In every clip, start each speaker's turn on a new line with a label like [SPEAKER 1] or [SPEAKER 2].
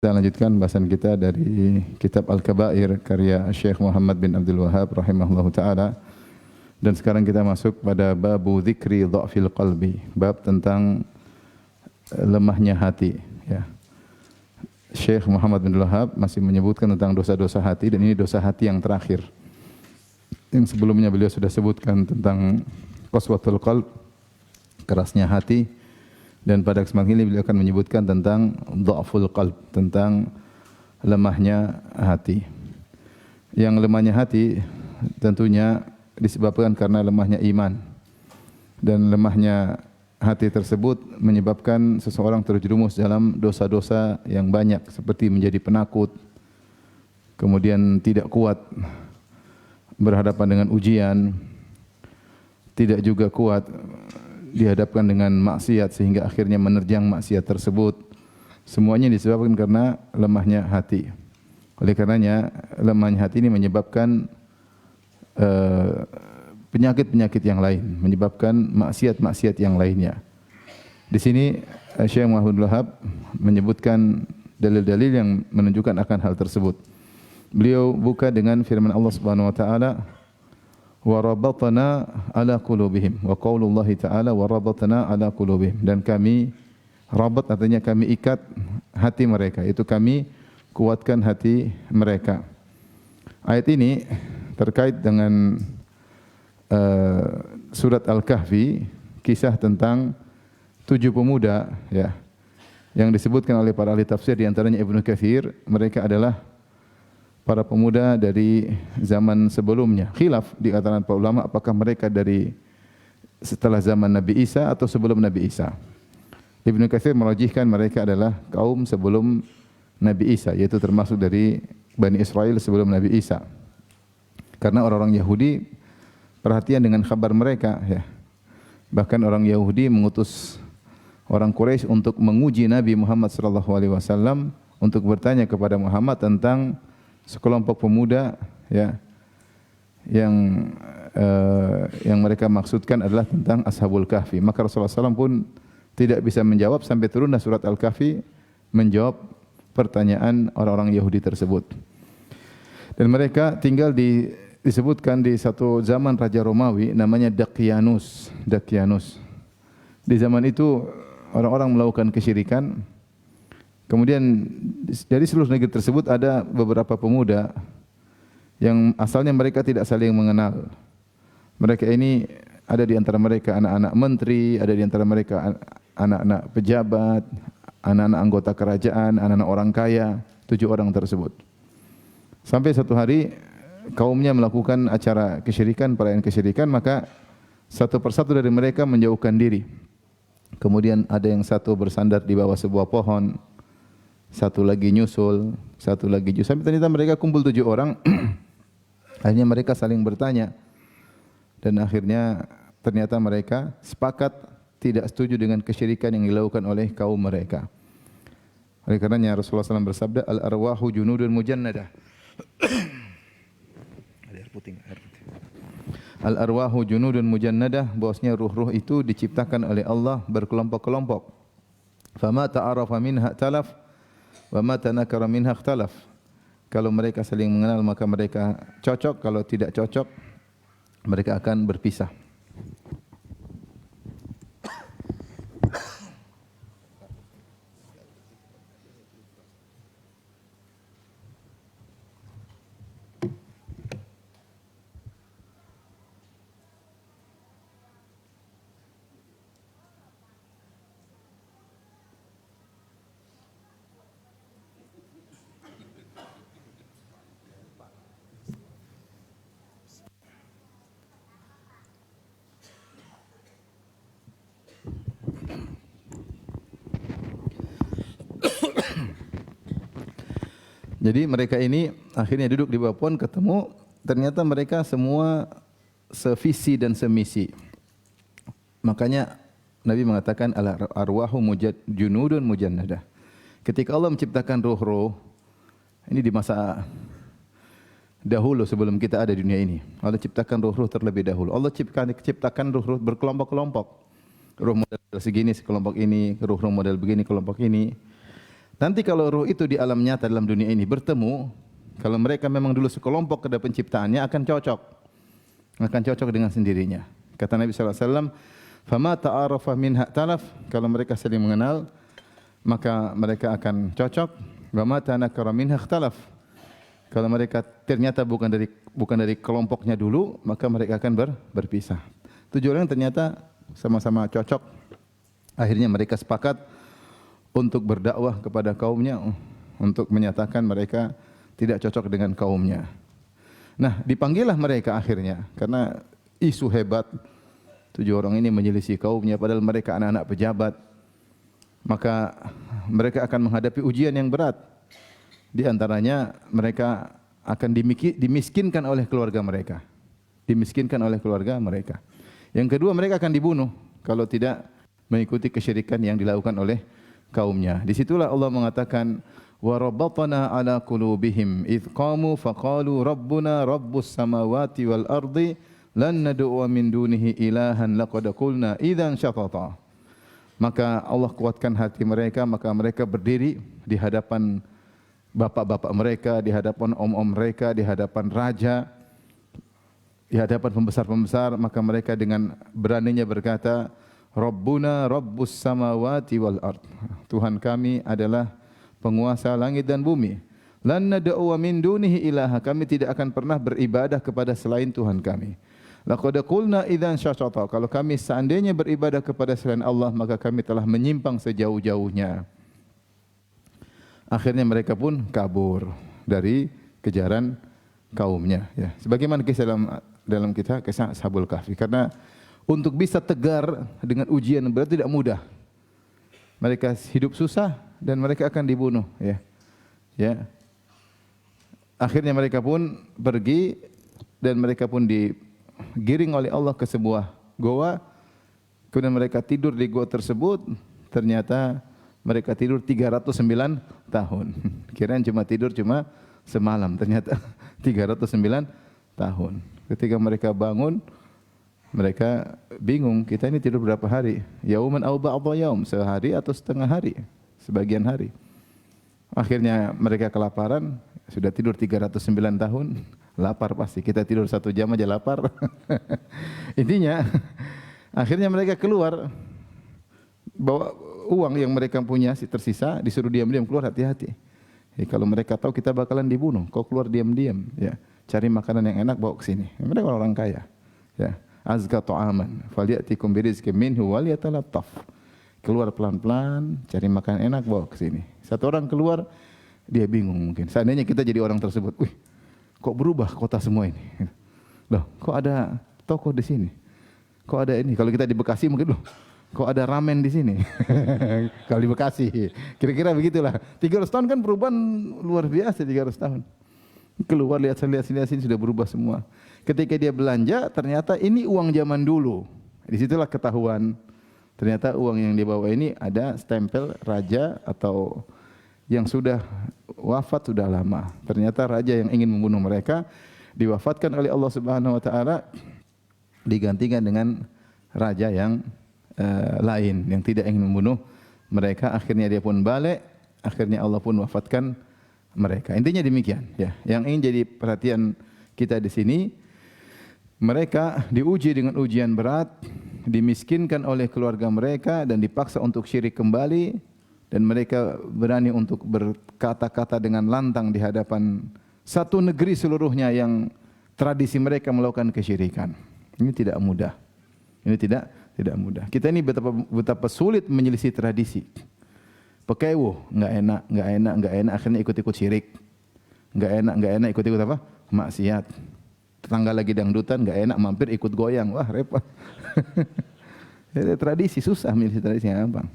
[SPEAKER 1] Kita lanjutkan bahasan kita dari kitab Al-Kabair karya Syekh Muhammad bin Abdul Wahhab rahimahullahu taala. Dan sekarang kita masuk pada babu dzikri dha'fil qalbi, bab tentang lemahnya hati, ya. Syekh Muhammad bin Abdul Wahhab masih menyebutkan tentang dosa-dosa hati, dan ini dosa hati yang terakhir. Yang sebelumnya beliau sudah sebutkan tentang qaswatul qalb, kerasnya hati. Dan pada kesempatan ini beliau akan menyebutkan tentang dha'ful qalb, tentang lemahnya hati. Yang lemahnya hati tentunya disebabkan karena lemahnya iman. Dan lemahnya hati tersebut menyebabkan seseorang terjerumus dalam dosa-dosa yang banyak, seperti menjadi penakut, kemudian tidak kuat berhadapan dengan ujian, tidak juga kuat dihadapkan dengan maksiat sehingga akhirnya menerjang maksiat tersebut. Semuanya disebabkan karena lemahnya hati. Oleh karenanya lemahnya hati ini menyebabkan penyakit-penyakit yang lain, menyebabkan maksiat-maksiat yang lainnya. Di sini Syekh Muhammad bin Wahhab menyebutkan dalil-dalil yang menunjukkan akan hal tersebut. Beliau buka dengan firman Allah Subhanahu wa taala, wa rabatna ala qulubihim, wa qaulullahi ta'ala wa rabatna ala qulubihim, dan kami rabat artinya kami ikat hati mereka, itu kami kuatkan hati mereka. Ayat ini terkait dengan surat Al-Kahfi, kisah tentang 7 pemuda, ya, yang disebutkan oleh para ahli tafsir, di antaranya Ibnu Katsir. Mereka adalah para pemuda dari zaman sebelumnya. Khilaf di antara para ulama apakah mereka dari setelah zaman Nabi Isa atau sebelum Nabi Isa. Ibnu Katsir merajihkan mereka adalah kaum sebelum Nabi Isa, yaitu termasuk dari Bani Israel sebelum Nabi Isa. Karena orang-orang Yahudi perhatian dengan kabar mereka, ya. Bahkan orang Yahudi mengutus orang Quraisy untuk menguji Nabi Muhammad sallallahu alaihi wasallam, untuk bertanya kepada Muhammad tentang sekelompok pemuda, ya, yang mereka maksudkan adalah tentang Ashabul Kahfi. Maka Rasulullah SAW pun tidak bisa menjawab sampai turunlah surat Al-Kahfi menjawab pertanyaan orang-orang Yahudi tersebut. Dan mereka tinggal disebutkan di satu zaman Raja Romawi namanya Daqianus. Di zaman itu orang-orang melakukan kesyirikan. Kemudian dari seluruh negeri tersebut ada beberapa pemuda yang asalnya mereka tidak saling mengenal. Mereka ini ada di antara mereka anak-anak menteri, ada di antara mereka anak-anak pejabat, anak-anak anggota kerajaan, anak-anak orang kaya, 7 orang tersebut. Sampai satu hari kaumnya melakukan acara kesyirikan, perayaan kesyirikan, maka satu persatu dari mereka menjauhkan diri. Kemudian ada yang satu bersandar di bawah sebuah pohon, satu lagi nyusul, satu lagi nyusul. Sampai ternyata mereka kumpul 7 orang. Akhirnya mereka saling bertanya. Dan akhirnya ternyata mereka sepakat tidak setuju dengan kesyirikan yang dilakukan oleh kaum mereka. Oleh karenanya Rasulullah SAW bersabda, al-arwahu junudun mujannadah. Al-arwahu junudun mujannadah, bahwasanya ruh-ruh itu diciptakan oleh Allah berkelompok-kelompok. Fama ta'arafa minha talaf, wa ma tanakara minha ikhtalaf. Kalau mereka saling mengenal maka mereka cocok, kalau tidak cocok mereka akan berpisah. Jadi mereka ini akhirnya duduk di bawah pohon, ketemu, ternyata mereka semua sevisi dan semisi. Makanya Nabi mengatakan al-arwahu junudun mujannadah. Ketika Allah menciptakan ruh-ruh, ini di masa dahulu sebelum kita ada di dunia ini, Allah ciptakan ruh-ruh terlebih dahulu. Allah ciptakan ruh-ruh berkelompok-kelompok. Ruh model segini sekelompok ini, ruh model begini kelompok ini. Nanti kalau ruh itu di alam nyata dalam dunia ini bertemu, kalau mereka memang dulu sekelompok pada penciptaannya akan cocok dengan sendirinya. Kata Nabi sallallahu alaihi wasallam, "Fama ta'arafa minha talaf." Kalau mereka saling mengenal, maka mereka akan cocok. Wa ma tanakara minha ikhtalaf. Kalau mereka ternyata bukan dari kelompoknya dulu, maka mereka akan berpisah. 7 orang ternyata sama-sama cocok. Akhirnya mereka sepakat untuk berdakwah kepada kaumnya, untuk menyatakan mereka tidak cocok dengan kaumnya. Nah, dipanggillah mereka akhirnya karena isu hebat 7 orang ini menyelisih kaumnya padahal mereka anak-anak pejabat. Maka mereka akan menghadapi ujian yang berat. Di antaranya mereka akan dimiskinkan oleh keluarga mereka. Dimiskinkan oleh keluarga mereka. Yang kedua, mereka akan dibunuh kalau tidak mengikuti kesyirikan yang dilakukan oleh kaumnya. Disitulah Allah mengatakan, wa rabbatna ala qulubihim idh qamu faqalu rabbuna rabbus samawati wal ardi lan nad'u min dunihi ilahan laqad qulna idzan syatata. Maka Allah kuatkan hati mereka, maka mereka berdiri di hadapan bapak-bapak mereka, di hadapan om-om mereka, di hadapan raja, di hadapan pembesar-pembesar, maka mereka dengan beraninya berkata, Rabbuna Rabbus samawati wal ard. Tuhan kami adalah penguasa langit dan bumi. Lan nad'u min dunihi ilaha. Kami tidak akan pernah beribadah kepada selain Tuhan kami. Laqad qulna idzan syatata. Kalau kami seandainya beribadah kepada selain Allah, maka kami telah menyimpang sejauh-jauhnya. Akhirnya mereka pun kabur dari kejaran kaumnya. Ya. Sebagaimana kisah dalam kisah Ashabul Kahfi. Karena untuk bisa tegar dengan ujian berat tidak mudah. Mereka hidup susah dan mereka akan dibunuh. Ya. Akhirnya mereka pun pergi dan mereka pun digiring oleh Allah ke sebuah goa. Kemudian mereka tidur di goa tersebut. Ternyata mereka tidur 309 tahun. Kirain tidur cuma semalam. Ternyata 309 tahun. Ketika mereka bangun, mereka bingung, kita ini tidur berapa hari? Yauman aw ba'dha yaum, sehari atau setengah hari, sebagian hari. Akhirnya mereka kelaparan, sudah tidur 309 tahun, lapar pasti. Kita tidur 1 jam aja lapar. Intinya, akhirnya mereka keluar, bawa uang yang mereka punya tersisa, disuruh diam-diam keluar, hati-hati. Kalau mereka tahu kita bakalan dibunuh, kau keluar diam-diam, ya. Cari makanan yang enak bawa ke sini. Mereka orang kaya, ya. Azka ta'aman falyatikum birizqin minhu wal yatalattaf. Keluar pelan-pelan, cari makanan enak bawa ke sini. Satu orang keluar, dia bingung mungkin. Seandainya kita jadi orang tersebut, wih, kok berubah kota semua ini? Loh, kok ada toko di sini? Kok ada ini? Kalau kita di Bekasi mungkin, loh, kok ada ramen di sini? Kalau di Bekasi, kira-kira begitulah. 300 tahun kan perubahan luar biasa, 300 tahun. Keluar lihat sini sudah berubah semua. Ketika dia belanja, ternyata ini uang zaman dulu. Disitulah ketahuan. Ternyata uang yang dibawa ini ada stempel raja atau yang sudah wafat sudah lama. Ternyata raja yang ingin membunuh mereka diwafatkan oleh Allah Subhanahu wa taala, digantikan dengan raja yang lain yang tidak ingin membunuh mereka. Akhirnya dia pun balik, akhirnya Allah pun wafatkan mereka. Intinya demikian, ya. Yang ingin jadi perhatian kita di sini, mereka diuji dengan ujian berat, dimiskinkan oleh keluarga mereka dan dipaksa untuk syirik kembali, dan mereka berani untuk berkata-kata dengan lantang di hadapan satu negeri seluruhnya yang tradisi mereka melakukan kesyirikan. Ini tidak mudah. Ini tidak mudah. Kita ini betapa sulit menyelisih tradisi. Pekewo, enggak enak, akhirnya ikut-ikut syirik. Enggak enak, ikut-ikut apa? Maksiat. Tetangga lagi dangdutan, enggak enak, mampir ikut goyang. Wah, repot. Tradisi susah milih tradisi yang gampang.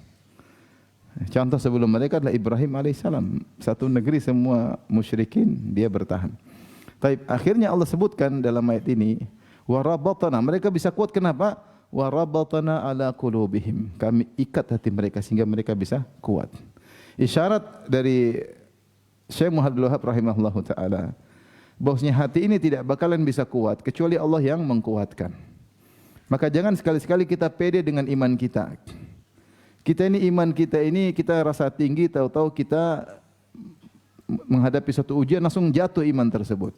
[SPEAKER 1] Contoh sebelum mereka adalah Ibrahim alaihissalam. Satu negeri semua musyrikin, dia bertahan. Tapi akhirnya Allah sebutkan dalam ayat ini, warabatana, mereka bisa kuat kenapa? Warabatana ala qulubihim. Kami ikat hati mereka sehingga mereka bisa kuat. Isyarat dari Syekh Muhammad Abdul Wahab rahimahullahu taala, bahwasanya hati ini tidak bakalan bisa kuat kecuali Allah yang mengkuatkan. Maka jangan sekali-sekali kita pede dengan iman kita. Kita ini iman kita ini kita rasa tinggi, tahu-tahu kita menghadapi suatu ujian langsung jatuh iman tersebut.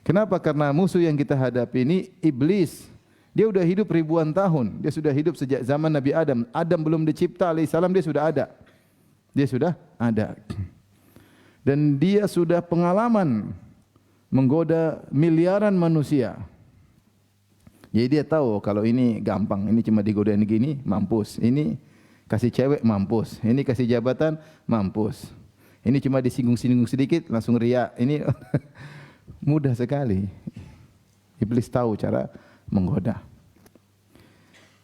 [SPEAKER 1] Kenapa? Karena musuh yang kita hadapi ini iblis. Dia sudah hidup ribuan tahun. Dia sudah hidup sejak zaman Nabi Adam. Adam belum dicipta alaihissalam, dia sudah ada. Dia sudah ada. Dan dia sudah pengalaman menggoda miliaran manusia. Jadi dia tahu kalau ini gampang, ini cuma digodain gini, mampus. Ini kasih cewek, mampus. Ini kasih jabatan, mampus. Ini cuma disinggung-singgung sedikit, langsung riak. Ini mudah sekali. Iblis tahu cara menggoda.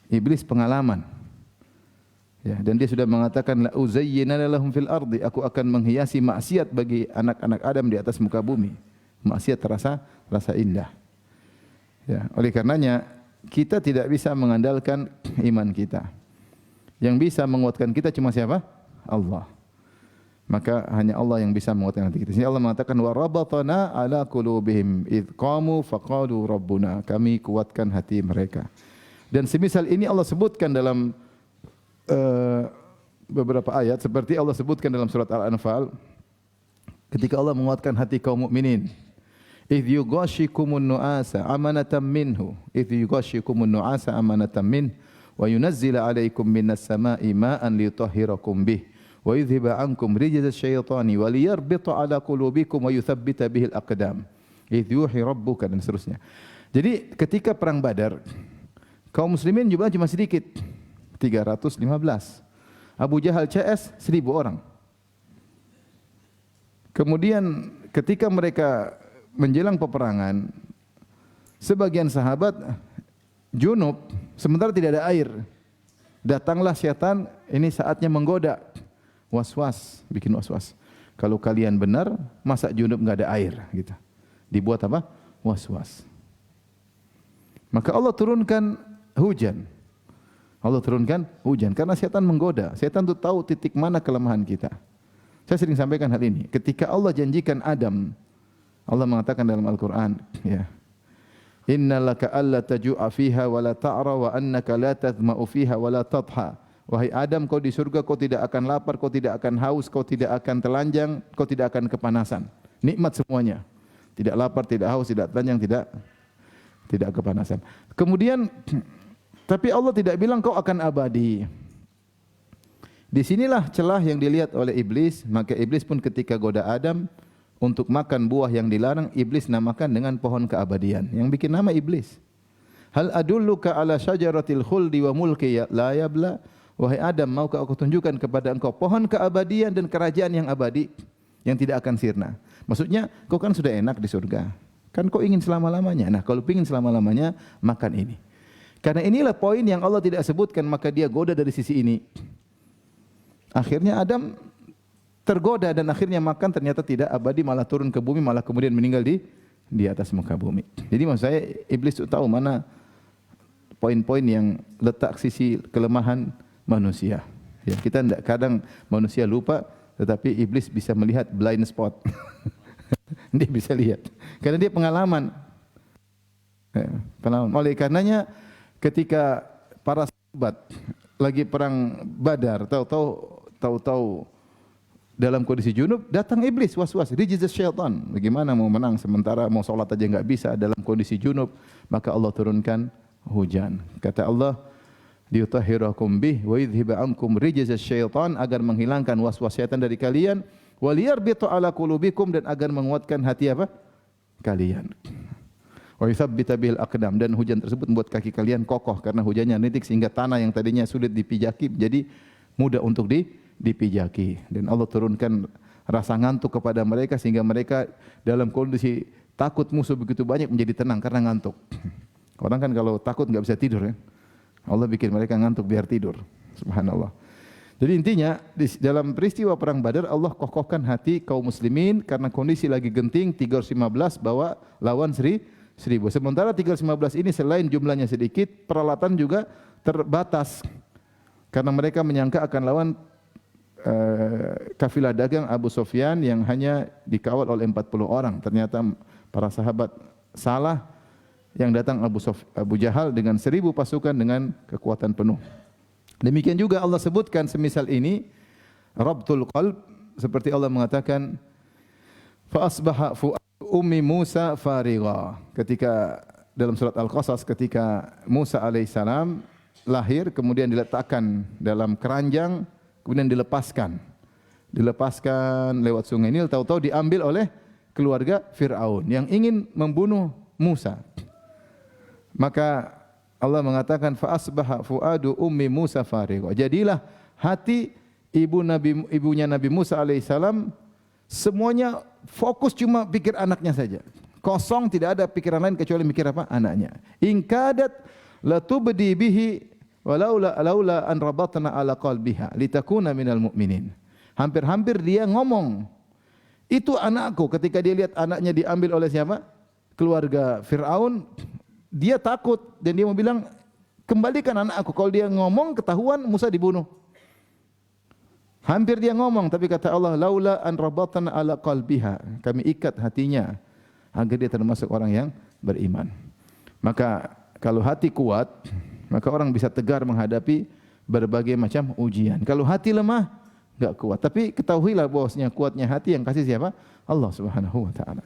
[SPEAKER 1] Iblis pengalaman. Ya, dan dia sudah mengatakan la uzayyinana lahum fil ardi, aku akan menghiasi maksiat bagi anak-anak Adam di atas muka bumi. Maksiat terasa indah. Ya, oleh karenanya kita tidak bisa mengandalkan iman kita. Yang bisa menguatkan kita cuma siapa? Allah. Maka hanya Allah yang bisa menguatkan hati kita. Sini Allah mengatakan wa rabatana ala qulubihim id qamu faqalu rabbuna. Kami kuatkan hati mereka. Dan semisal ini Allah sebutkan dalam beberapa ayat, seperti Allah sebutkan dalam surat Al-Anfal ketika Allah menguatkan hati kaum mukminin. Idh yughashikumun nu'asa amanatan minhu, idh yughashikumun nu'asa amanatan min wa yunazzila 'alaikum minas sama'i ma'an liyutahhirakum bih wa yudhhiba 'ankum rijzas syaitani wa liyarbita 'ala qulubikum wa yuthabbita bihil aqdam. Idh yuhi rabbuka, dan seterusnya. Jadi ketika perang Badar, kaum muslimin jumlahnya cuma sedikit, 315. Abu Jahal CS 1000 orang. Kemudian ketika mereka menjelang peperangan, sebagian sahabat junub, sementara tidak ada air. Datanglah syaitan, ini saatnya menggoda. Was-was, bikin was-was. Kalau kalian benar, masa junub enggak ada air, gitu. Dibuat apa? Was-was. Maka Allah turunkan hujan. Allah turunkan hujan karena syaitan menggoda. Syaitan itu tahu titik mana kelemahan kita. Saya sering sampaikan hal ini. Ketika Allah janjikan Adam, Allah mengatakan dalam Al-Quran, ya, innalaka alla taju'a fiha wa la ta'ra wa annaka la tadhma'u fiha wa la tadha. Wahai Adam, kau di surga kau tidak akan lapar, kau tidak akan haus, kau tidak akan telanjang, kau tidak akan kepanasan. Nikmat semuanya. Tidak lapar, tidak haus, tidak telanjang, tidak kepanasan. Kemudian tapi Allah tidak bilang kau akan abadi. Disinilah celah yang dilihat oleh iblis. Maka iblis pun ketika goda Adam untuk makan buah yang dilarang, iblis namakan dengan pohon keabadian. Yang bikin nama iblis. Hal adulluka ala syajaratil khuldi wa mulki la yabla. Wahai Adam, maukah aku tunjukkan kepada engkau pohon keabadian dan kerajaan yang abadi, yang tidak akan sirna. Maksudnya, kau kan sudah enak di surga. Kan kau ingin selama-lamanya. Nah, kalau ingin selama-lamanya, makan ini. Karena inilah poin yang Allah tidak sebutkan, maka dia goda dari sisi ini. Akhirnya Adam tergoda dan akhirnya makan, ternyata tidak abadi, malah turun ke bumi, malah kemudian meninggal di atas muka bumi. Jadi maksud saya, iblis itu tahu mana poin-poin yang letak sisi kelemahan manusia. Ya, kita tidak, kadang manusia lupa, tetapi iblis bisa melihat blind spot. Dia bisa lihat. Karena dia pengalaman. Oleh karenanya, ketika para sahabat lagi perang Badar, tahu-tahu dalam kondisi junub, datang iblis was-was, rijzas syaitan. Bagaimana mau menang sementara mau salat aja enggak bisa dalam kondisi junub? Maka Allah turunkan hujan. Kata Allah, liyutahhirakum bih wa yudhhiba ankum rijzas syaitan, agar menghilangkan was-was syaitan dari kalian, wa liyarbita ala qulubikum, dan agar menguatkan hati apa? Kalian. Wa yuthabbita bihil aqdam, dan hujan tersebut membuat kaki kalian kokoh karena hujannya nitik sehingga tanah yang tadinya sulit dipijaki jadi mudah untuk dipijaki. Dan Allah turunkan rasa ngantuk kepada mereka sehingga mereka dalam kondisi takut musuh begitu banyak menjadi tenang karena ngantuk. Orang kan kalau takut enggak bisa tidur ya. Allah bikin mereka ngantuk biar tidur. Subhanallah. Jadi intinya dalam peristiwa perang Badar, Allah kokohkan hati kaum muslimin karena kondisi lagi genting, 315 bawa lawan 1000. Sementara 315 ini selain jumlahnya sedikit, peralatan juga terbatas. Karena mereka menyangka akan lawan kafilah dagang Abu Sufyan yang hanya dikawal oleh 40 orang. Ternyata para sahabat salah, yang datang Abu Jahal dengan 1000 pasukan dengan kekuatan penuh. Demikian juga Allah sebutkan semisal ini rabtul qalb, seperti Allah mengatakan fa asbaha fu'adu ummi Musa farigha. Ketika dalam surat Al-Qasas, ketika Musa alaihissalam lahir kemudian diletakkan dalam keranjang kemudian dilepaskan lewat sungai Nil, tahu-tahu diambil oleh keluarga Fir'aun yang ingin membunuh Musa. Maka Allah mengatakan fa asbaha fuadu ummi Musa farigha. Jadilah hati ibunya Nabi Musa alaihissalam semuanya fokus cuma pikir anaknya saja. Kosong, tidak ada pikiran lain kecuali mikir apa? Anaknya. In kadat la tubdi bihi laula an rabatna ala qalbiha litakuna minal mu'minin. Hampir-hampir dia ngomong, itu anakku. Ketika dia lihat anaknya diambil oleh siapa? Keluarga Fir'aun, dia takut dan dia mau bilang, kembalikan anakku. Kalau dia ngomong ketahuan Musa dibunuh. Hampir dia ngomong, tapi kata Allah, laula an rabatna ala qalbiha, kami ikat hatinya agar dia termasuk orang yang beriman. Maka kalau hati kuat, maka orang bisa tegar menghadapi berbagai macam ujian. Kalau hati lemah, enggak kuat. Tapi ketahuilah bahwasanya kuatnya hati yang kasih siapa? Allah Subhanahu wa taala.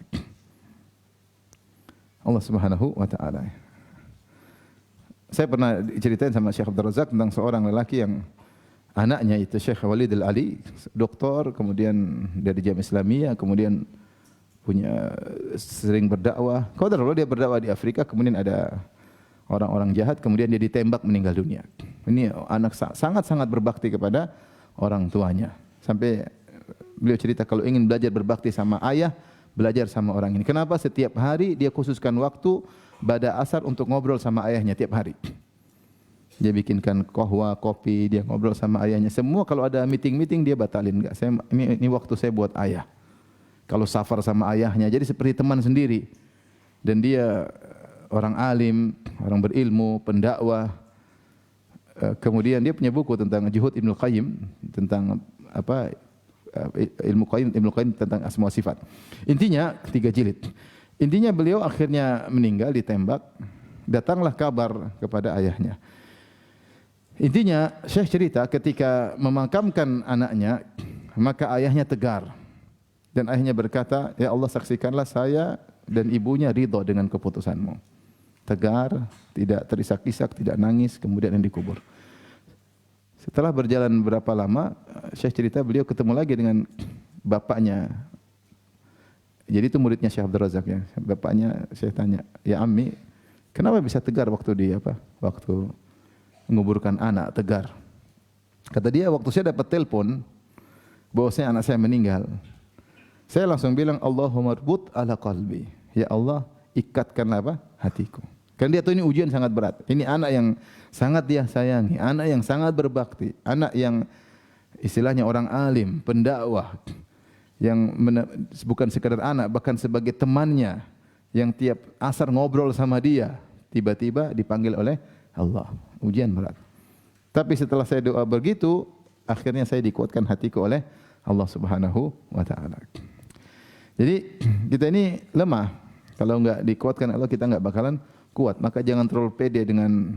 [SPEAKER 1] Allah Subhanahu wa taala. Saya pernah diceritain sama Syekh Abdul Razak tentang seorang lelaki yang anaknya itu Syekh Walid Al-Ali, doktor, kemudian dari Jamiah Islamiyah, kemudian punya sering berdakwah. Qadarullah dia berdakwah di Afrika, kemudian ada orang-orang jahat, kemudian dia ditembak meninggal dunia. Ini anak sangat-sangat berbakti kepada orang tuanya. Sampai beliau cerita kalau ingin belajar berbakti sama ayah, belajar sama orang ini. Kenapa? Setiap hari dia khususkan waktu pada asar untuk ngobrol sama ayahnya tiap hari. Dia bikinkan qahwa, kopi, dia ngobrol sama ayahnya. Semua kalau ada meeting-meeting dia batalin. Enggak, ini waktu saya buat ayah. Kalau safar sama ayahnya, jadi seperti teman sendiri. Dan dia orang alim, orang berilmu, pendakwah. Kemudian dia punya buku tentang Juhud Ibnu Qayyim, tentang apa Ibnu Qayyim tentang asma sifat. Intinya 3 jilid. Intinya beliau akhirnya meninggal ditembak. Datanglah kabar kepada ayahnya. Intinya Syekh cerita ketika memakamkan anaknya, maka ayahnya tegar. Dan ayahnya berkata, ya Allah, saksikanlah saya dan ibunya ridho dengan keputusanmu. Tegar, tidak terisak-isak, tidak nangis, kemudian dikubur. Setelah berjalan berapa lama, Syekh cerita beliau ketemu lagi dengan bapaknya. Jadi itu muridnya Syekh Abdul Razak ya. Bapaknya Syekh tanya, ya Ammi, kenapa bisa tegar waktu menguburkan anak, tegar? Kata dia, waktu saya dapat telepon bahwasanya anak saya meninggal, saya langsung bilang Allahumma rbut ala qalbi. Ya Allah, ikatkanlah apa? Hatiku. Kan dia tahu ini ujian sangat berat. Ini anak yang sangat dia sayangi, anak yang sangat berbakti, anak yang istilahnya orang alim, pendakwah, yang bukan sekadar anak, bahkan sebagai temannya yang tiap asar ngobrol sama dia, tiba-tiba dipanggil oleh Allah. Ujian berat. Tapi setelah saya doa begitu, akhirnya saya dikuatkan hatiku oleh Allah Subhanahu wa taala. Jadi kita ini lemah. Kalau enggak dikuatkan Allah, kita enggak bakalan kuat. Maka jangan terlalu pede dengan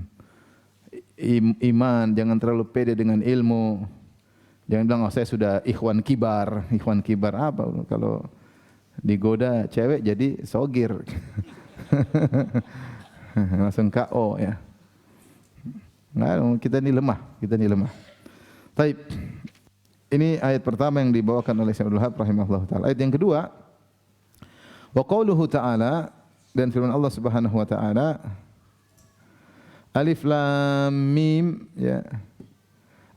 [SPEAKER 1] iman, jangan terlalu pede dengan ilmu. Jangan bilang, oh saya sudah ikhwan kibar. Ikhwan kibar apa? Kalau digoda cewek jadi sogir. Langsung KO ya. Nah, kita ini lemah, Taib. Ini ayat pertama yang dibawakan oleh Syekh Abdul Wahab rahimahullah taala. Ayat yang kedua, wa qauluhu ta'ala, dan firman Allah Subhanahu wa taala, Alif Lam Mim, ya.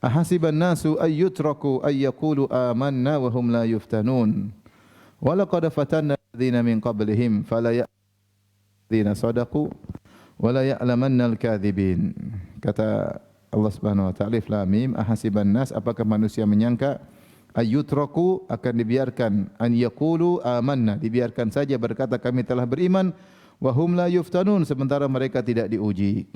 [SPEAKER 1] Ahasiban nasu ay yutraku ay yaqulu amanna wa hum la yuftanun. Wa laqad fatanna alladziina min qablihim fala ya'lamanna sadaqu wa la ya'lamanna al-kadzibin. Kata Allah Subhanahu wa taala, Alif Lam Mim, ahasiban nas, apakah manusia menyangka ayyutraku, akan dibiarkan, an yaqulu amanna, dibiarkan saja berkata kami telah beriman, wa hum la yuftanun, sementara mereka tidak diuji.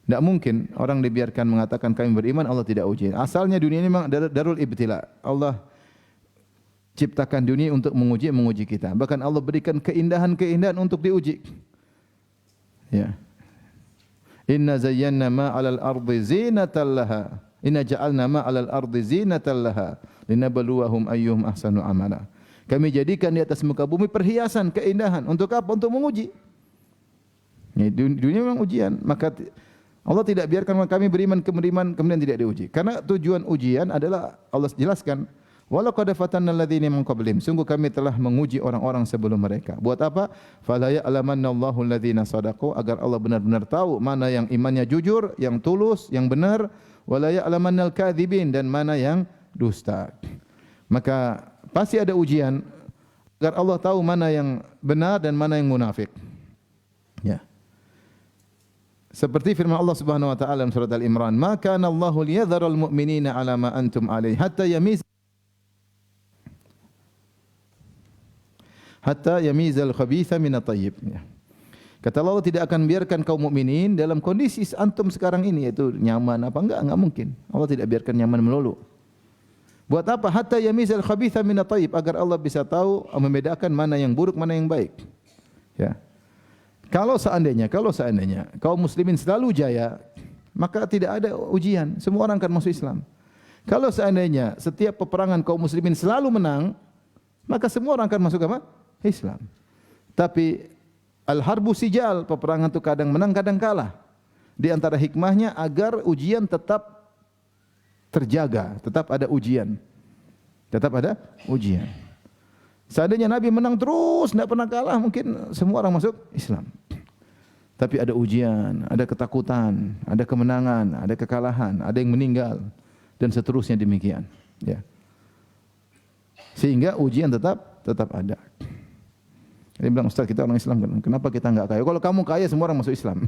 [SPEAKER 1] Tidak mungkin orang dibiarkan mengatakan kami beriman, Allah tidak uji. Asalnya dunia ini memang darul ibtila. Allah ciptakan dunia untuk menguji kita. Bahkan Allah berikan keindahan-keindahan untuk diuji. Ya. Inna zayyana ma 'alal ardi zinatan laha. Inna ja'alna ma 'alal ardi zinatan laha linabluwahum ayyuhum ahsanu amala. Kami jadikan di atas muka bumi perhiasan, keindahan. Untuk apa? Untuk menguji. Ya, dunia memang ujian. Maka Allah tidak biarkan kami beriman kemudian tidak diuji. Karena tujuan ujian adalah Allah jelaskan, walaqad fatanna alladziina min qablihim. Sungguh kami telah menguji orang-orang sebelum mereka. Buat apa? Fala ya'lamanna Allahu alladziina shadaqu, agar Allah benar-benar tahu mana yang imannya jujur, yang tulus, yang benar, wala ya'lamannal kadzibin, dan mana yang dusta. Maka pasti ada ujian agar Allah tahu mana yang benar dan mana yang munafik. Ya. Seperti firman Allah Subhanahu wa taala dalam surat Al-Imran, "Ma kana Allahu liyadharal mu'minina 'ala ma antum 'alaihi hatta yamizal khabitha minat thayyib." Kata Allah tidak akan biarkan kaum mukminin dalam kondisi antum sekarang ini, yaitu nyaman apa enggak mungkin. Allah tidak biarkan nyaman melulu. Buat apa? Hatta yamizal khabitha minat thayyib, agar Allah bisa tahu membedakan mana yang buruk, mana yang baik. Ya. Kalau seandainya kaum muslimin selalu jaya, maka tidak ada ujian, semua orang akan masuk Islam. Kalau seandainya setiap peperangan kaum muslimin selalu menang, maka semua orang akan masuk apa? Islam. Tapi al-harbu sijal, peperangan itu kadang menang, kadang kalah. Di antara hikmahnya agar ujian tetap terjaga, tetap ada ujian. Tetap ada ujian. Seandainya Nabi menang terus, tidak pernah kalah, mungkin semua orang masuk Islam. Tapi ada ujian, ada ketakutan, ada kemenangan, ada kekalahan, ada yang meninggal, dan seterusnya demikian. Ya. Sehingga ujian tetap ada. Dia bilang, Ustaz, kita orang Islam, kenapa kita enggak kaya? Kalau kamu kaya, semua orang masuk Islam.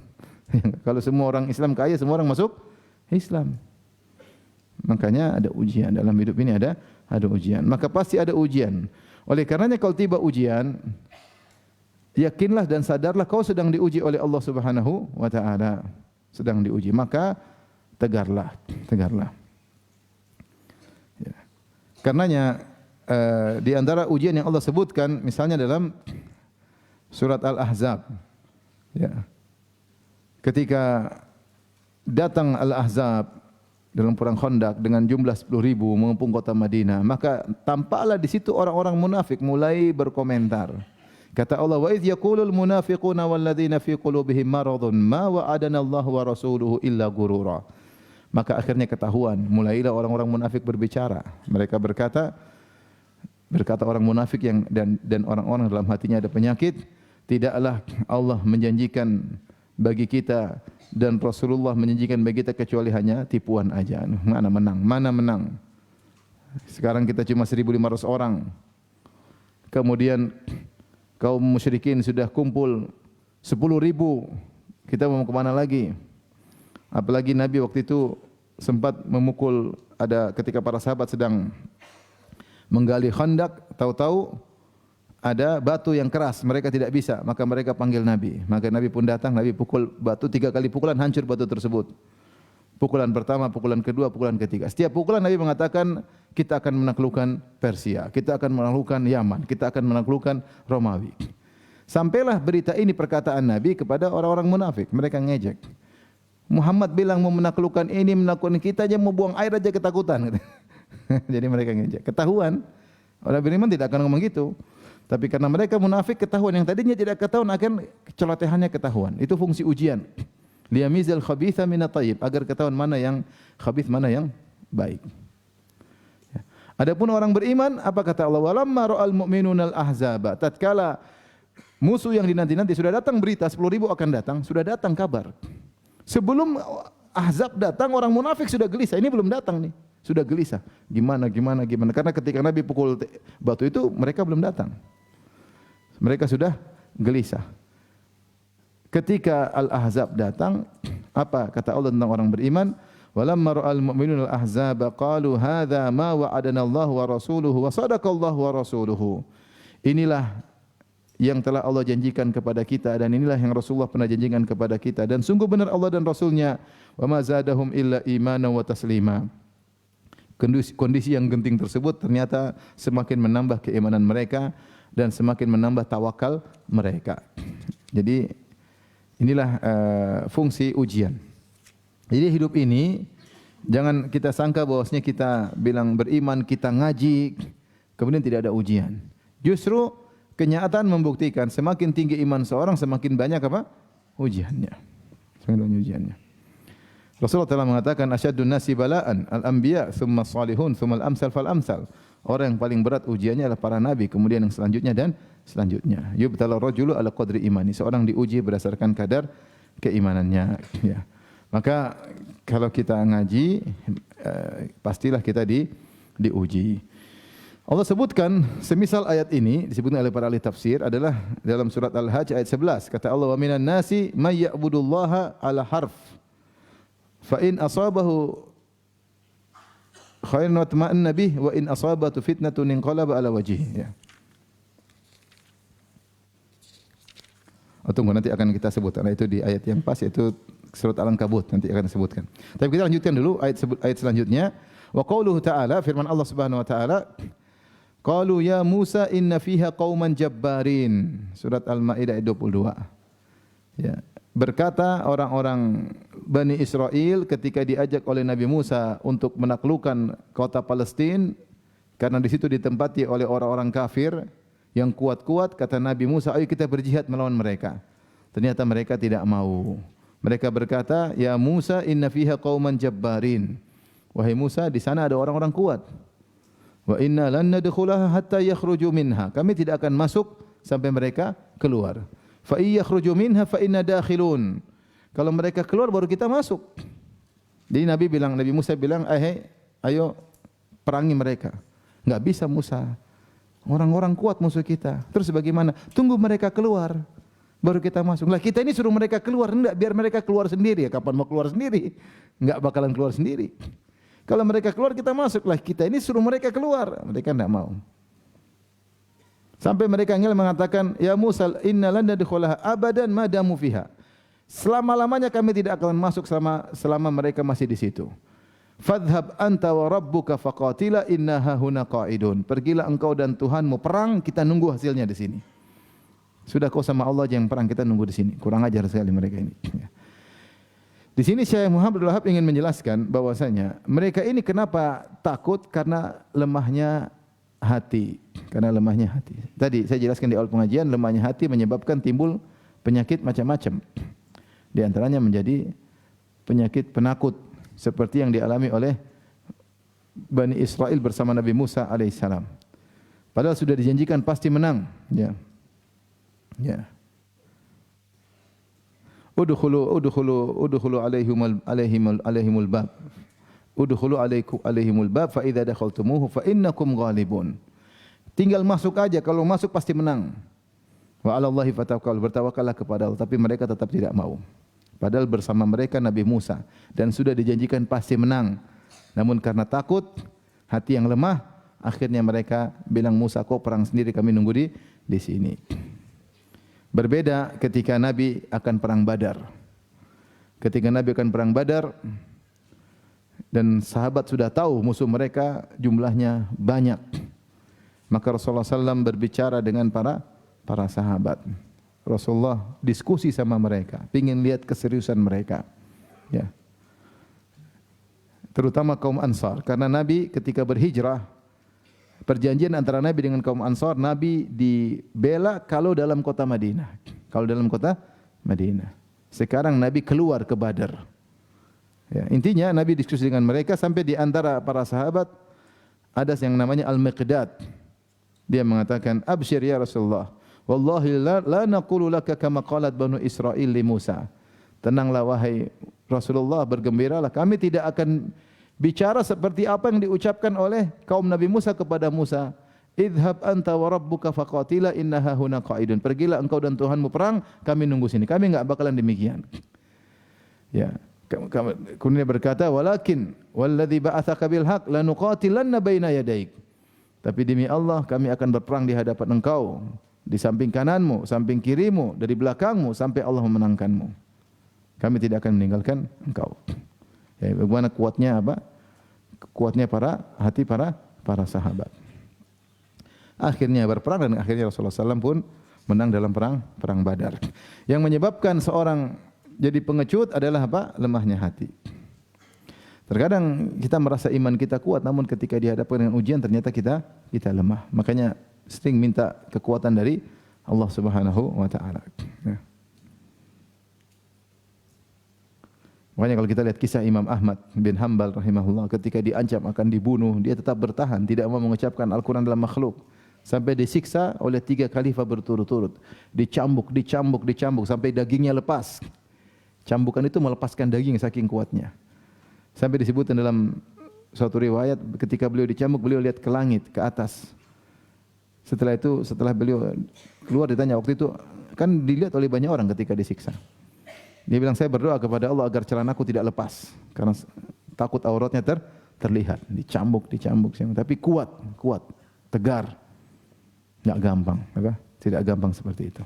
[SPEAKER 1] Kalau semua orang Islam kaya, semua orang masuk Islam. Makanya ada ujian dalam hidup ini, ada ujian. Maka pasti ada ujian. Oleh karenanya kalau tiba ujian, yakinlah dan sadarlah kau sedang diuji oleh Allah Subhanahu wa taala. Sedang diuji, maka tegarlah. Ya. Karenanya di antara ujian yang Allah sebutkan misalnya dalam surat Al-Ahzab. Ya. Ketika datang Al-Ahzab dalam perang Khandaq dengan jumlah 10.000 mengepung kota Madinah, maka tampaklah di situ orang-orang munafik mulai berkomentar. Kata Allah, wa idz yaqulul munafiquna wal ladzina fi qulubihim maradun ma wa'adana Allah wa rasuluhu illa gurura. Maka akhirnya ketahuan, mulailah orang-orang munafik berbicara. Mereka berkata orang munafik yang dan orang-orang dalam hatinya ada penyakit, tidaklah Allah menjanjikan bagi kita dan Rasulullah menjanjikan bagi kita kecuali hanya tipuan aja. Mana menang? Sekarang kita cuma 1.500 orang. Kemudian kaum musyrikin sudah kumpul 10.000. Kita mau kemana lagi? Apalagi Nabi waktu itu sempat memukul, ada ketika para sahabat sedang menggali Khandaq, tahu-tahu ada batu yang keras, mereka tidak bisa, maka mereka panggil Nabi. Maka Nabi pun datang, Nabi pukul batu 3 kali pukulan, hancur batu tersebut. Pukulan pertama, pukulan kedua, pukulan ketiga. Setiap pukulan Nabi mengatakan, kita akan menaklukkan Persia, kita akan menaklukkan Yaman, kita akan menaklukkan Romawi. Sampailah berita ini, perkataan Nabi kepada orang-orang munafik. Mereka ngejek. Muhammad bilang mau menaklukkan ini, menaklukkan kita aja, mau buang air aja ketakutan. Jadi mereka ngejek. Ketahuan. Orang beriman tidak akan ngomong gitu. Tapi karena mereka munafik, ketahuan. Yang tadinya tidak ketahuan akan celotehannya ketahuan. Itu fungsi ujian. Liyamizal khabitha minat thayyib, agar ketahuan mana yang khabith, mana yang baik. Adapun orang beriman, apa kata Allah? Walamma ra'al mu'minuna al-ahzaba. Tatkala musuh yang dinanti-nanti sudah datang berita 10.000 akan datang, sudah datang kabar. Sebelum Ahzab datang, orang munafik sudah gelisah. Ini belum datang nih, sudah gelisah. Gimana? Karena ketika Nabi pukul batu itu, mereka belum datang. Mereka sudah gelisah. Ketika Al-Ahzab datang, apa kata Allah tentang orang beriman? Walamma ra'al mu'minuna al-ahzaba qalu hadza ma wa'adana Allah wa rasuluhu wa sadaqallahu wa rasuluhu. Inilah yang telah Allah janjikan kepada kita dan inilah yang Rasulullah pernah janjikan kepada kita dan sungguh benar Allah dan Rasulnya. Wa ma zadahum illa imanan wa taslima. Kondisi yang genting tersebut ternyata semakin menambah keimanan mereka dan semakin menambah tawakal mereka. Jadi Inilah fungsi ujian. Jadi hidup ini jangan kita sangka bahwasanya kita bilang beriman, kita ngaji, kemudian tidak ada ujian. Justru kenyataan membuktikan semakin tinggi iman seorang semakin banyak apa? Ujiannya. Semakin banyak ujiannya. Rasulullah telah mengatakan asyaddun nasi bala'an al-anbiya thumma salihun thumma al-amsal fal amsal. Orang yang paling berat ujiannya adalah para nabi, kemudian yang selanjutnya dan selanjutnya. Yubtala rajulu ala qadri imani. Seorang diuji berdasarkan kadar keimanannya, ya. Maka kalau kita ngaji pastilah kita diuji. Allah sebutkan semisal ayat ini disebutkan oleh para ahli tafsir adalah dalam surat Al-Hajj ayat 11. Kata Allah, wa minan nasi may ya'budullaha ala harf. Fa in asabahu khairan wa tama'anna bih wa in asabatu fitnatun inqalaba ala wajhihi, ya. Tunggu, nanti akan kita sebut karena itu di ayat yang pas, yaitu surat Al-Ankabut, nanti akan disebutkan. Tapi kita lanjutkan dulu ayat selanjutnya. Wa qauluhu ta'ala, firman Allah Subhanahu wa taala, qalu ya Musa inna fiha qauman jabbarin. Surat Al-Maidah ayat 22. Ya. Berkata orang-orang Bani Israel ketika diajak oleh Nabi Musa untuk menaklukkan kota Palestina, karena di situ ditempati oleh orang-orang kafir yang kuat-kuat, kata Nabi Musa, ayo kita berjihad melawan mereka. Ternyata mereka tidak mau. Mereka berkata, ya Musa inna fiha qauman jabbarin. Wahai Musa, di sana ada orang-orang kuat. Wa inna lan nadkhulaha hatta yakhruju minha. Kami tidak akan masuk sampai mereka keluar. Fa iya yakhruju minha fa inna dakhilun. Kalau mereka keluar baru kita masuk. Jadi Nabi Musa bilang, ayo perangi mereka. Enggak bisa Musa. Orang-orang kuat musuh kita. Terus bagaimana? Tunggu mereka keluar baru kita masuk. Lah kita ini suruh mereka keluar, enggak, biar mereka keluar sendiri. Ya kapan mau keluar sendiri? Enggak bakalan keluar sendiri. Kalau mereka keluar kita masuk. Lah kita ini suruh mereka keluar. Mereka enggak mau. Sampai mereka mengatakan, ya Musa inna lan nadkhulaha abadan ma damu fiha. Selama-lamanya kami tidak akan masuk selama mereka masih di situ. Fadhhab anta wa rabbuka faqatila inna hahuna qa'idun. Pergilah engkau dan Tuhanmu perang, kita nunggu hasilnya di sini. Sudah kau sama Allah aja yang perang, kita nunggu di sini. Kurang ajar sekali mereka ini. Di sini Syekh Muhammad Abdul Wahab ingin menjelaskan bahwasanya mereka ini kenapa takut, karena lemahnya hati. Karena lemahnya hati. Tadi saya jelaskan di awal pengajian, lemahnya hati menyebabkan timbul penyakit macam-macam. Di antaranya menjadi penyakit penakut, seperti yang dialami oleh Bani Israel bersama Nabi Musa alaihissalam. Padahal sudah dijanjikan pasti menang. Ya. Ya. Udkhulu alaihimul bab. Udkhulu alaihimul bab fa idza dakhaltumuhu fa innakum ghalibun. Tinggal masuk aja, kalau masuk pasti menang. Wa 'alallahi fatawakkal, bertawakallah kepada Allah, tapi mereka tetap tidak mau. Padahal bersama mereka Nabi Musa dan sudah dijanjikan pasti menang. Namun karena takut, hati yang lemah, akhirnya mereka bilang, Musa kau perang sendiri, kami nunggu di sini. Berbeda ketika Nabi akan perang Badar. Ketika Nabi akan perang Badar dan sahabat sudah tahu musuh mereka jumlahnya banyak, maka Rasulullah SAW berbicara dengan para sahabat. Rasulullah diskusi sama mereka, ingin lihat keseriusan mereka. Ya. Terutama kaum Ansar, karena Nabi ketika berhijrah, perjanjian antara Nabi dengan kaum Ansar, Nabi dibela kalau dalam kota Madinah. Kalau dalam kota Madinah. Sekarang Nabi keluar ke Badar. Ya, intinya Nabi diskusi dengan mereka sampai di antara para sahabat ada yang namanya Al-Miqdad. Dia mengatakan, "Absyir ya Rasulullah. Wallahi la naqulu laka kama qalat Banu Israil li Musa." Tenanglah wahai Rasulullah, bergembiralah. Kami tidak akan bicara seperti apa yang diucapkan oleh kaum Nabi Musa kepada Musa. Idhab anta wa rabbuka faqatila innaha huna qa'idun. Pergilah engkau dan Tuhanmu perang, kami nunggu sini. Kami enggak bakalan demikian. Ya, kemudian berkata, "Walakin walladzi ba'atsaka bil haqq lanuqatilanna baina yadaik." Tapi demi Allah kami akan berperang di hadapan engkau, di samping kananmu, samping kirimu, dari belakangmu sampai Allah memenangkanmu. Kami tidak akan meninggalkan engkau. Ya, bagaimana kuatnya apa? Kuatnya hati para sahabat. Akhirnya berperang dan akhirnya Rasulullah SAW pun menang dalam perang Badar. Yang menyebabkan seorang jadi pengecut adalah apa? Lemahnya hati. Terkadang kita merasa iman kita kuat, namun ketika dihadapkan dengan ujian ternyata kita lemah. Makanya sering minta kekuatan dari Allah Subhanahu wa taala. Ya. Makanya kalau kita lihat kisah Imam Ahmad bin Hanbal rahimahullah, ketika diancam akan dibunuh, dia tetap bertahan, tidak mau mengucapkan Al-Quran dalam makhluk. Sampai disiksa oleh 3 khalifah berturut-turut. Dicambuk sampai dagingnya lepas. Cambukan itu melepaskan daging saking kuatnya. Sampai disebutkan dalam suatu riwayat ketika beliau dicambuk, beliau lihat ke langit, ke atas. Setelah beliau keluar ditanya waktu itu, kan dilihat oleh banyak orang ketika disiksa. Dia bilang, saya berdoa kepada Allah agar celanaku tidak lepas. Karena takut auratnya terlihat. Dicambuk. Tapi kuat, tegar. Tidak gampang. Tidak gampang seperti itu.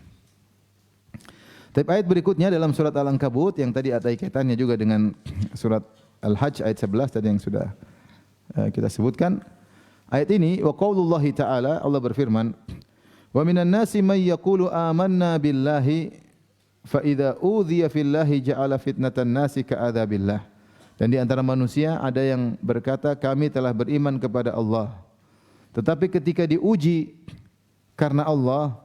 [SPEAKER 1] Tapi ayat berikutnya dalam surat Al-Ankabut, yang tadi ada kaitannya juga dengan surat Al-Hajj ayat 11 tadi yang sudah kita sebutkan. Ayat ini, wa qaulullahi ta'ala, Allah berfirman, wa minan nasi may yaqulu amanna billahi fa idza udhiya fillahi ja'ala fitnatan nasi ka'adzabillah. Dan di antara manusia ada yang berkata, kami telah beriman kepada Allah. Tetapi ketika diuji karena Allah,